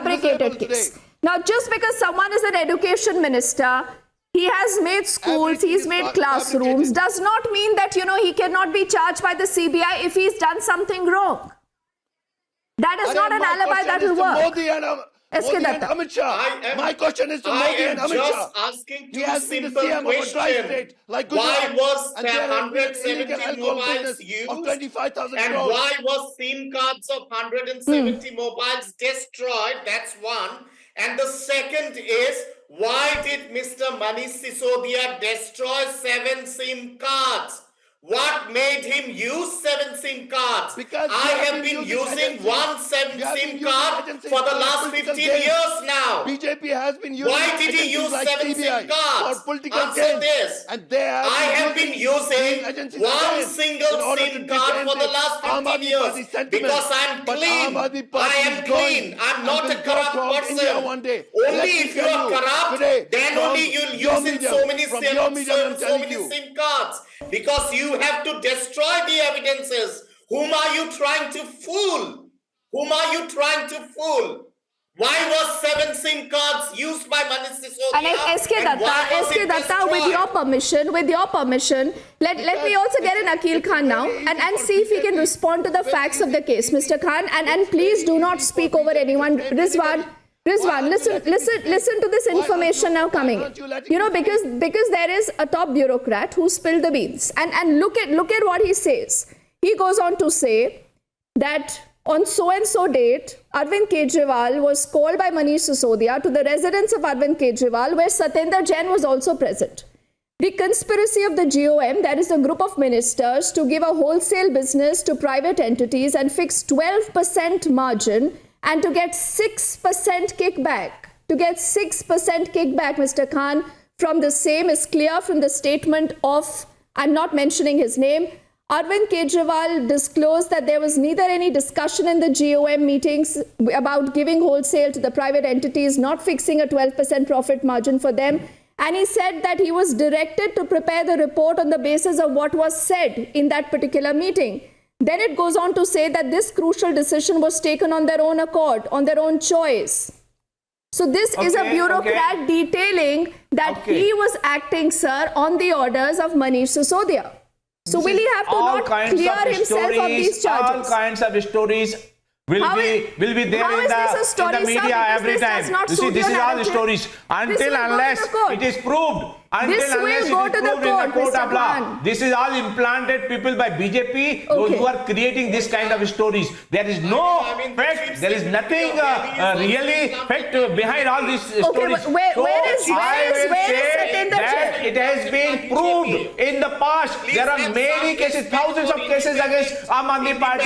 fabricated case. Now, just because someone is an education minister, he has made schools, he's made classrooms, does not mean that, he cannot be charged by the CBI if he's done something wrong. That is not an alibi that will work. Modi and Amit Shah. My question is to Modi and Amit Shah. I am just asking He two has been the simple CM of a dry questions. state like Why Gujarat, was and there has been 170 illegal alcohol mobiles business used? of 25,000 And crores. why was SIM cards of 170 mobiles destroyed? That's one. And the second is, why did Mr. Manish Sisodia destroy 7 SIM cards? What made him use 7 SIM cards? Because I have been using one SIM card agencies for the for last political 15 gain. years now. BJP has been using Why did he agencies use like 7 CBI SIM cards? for political Answer gain. this. And they have I have been using agencies one again in single order to SIM card defend for the the last Aam 15 Aadmi Party years sentiment. because I'm But clean. Aam Aadmi Party I is am going clean. I'm and not will a go corrupt from person. India one day. Let Only me if you tell are corrupt, today, then from only you'll your use in medium, so many from your medium, I'm so telling many you. SIM cards because you have to destroy the evidences. Whom are you trying to fool? Whom are you trying to fool? Why was 7 SIM cards used by Manish Sisodia? And SK and why was Datta, it with your permission, let me also get in Akhil Khan now and see if he can respond to the facts of the case, Mr. Khan, and please do not speak over anyone. Rizwan, listen to this information now coming in. Because there is a top bureaucrat who spilled the beans, and look at what he says. He goes on to say that on so-and-so date, Arvind Kejriwal was called by Manish Sisodia to the residence of Arvind Kejriwal, where Satyendra Jain was also present. The conspiracy of the GOM, that is a group of ministers, to give a wholesale business to private entities and fix 12% margin and to get 6% kickback. To get 6% kickback, Mr. Khan, from the same is clear from the statement of, I'm not mentioning his name, Arvind Kejriwal disclosed that there was neither any discussion in the GOM meetings about giving wholesale to the private entities, not fixing a 12% profit margin for them. And he said that he was directed to prepare the report on the basis of what was said in that particular meeting. Then it goes on to say that this crucial decision was taken on their own accord, on their own choice. So this is a bureaucrat detailing that he was acting, sir, on the orders of Manish Sisodia. So will he have to not clear himself of these charges? All kinds of stories will be there in the media every time. You see, this is all the stories. Unless it is proved. Unless it is proved in the court of law. This is all implanted people by BJP, those who are creating this kind of stories. There is no fact, there is nothing really fact behind all these stories. Where is Satyendra Jain? It has been proved in the past. There are many cases, thousands of cases against Aam Aadmi Party.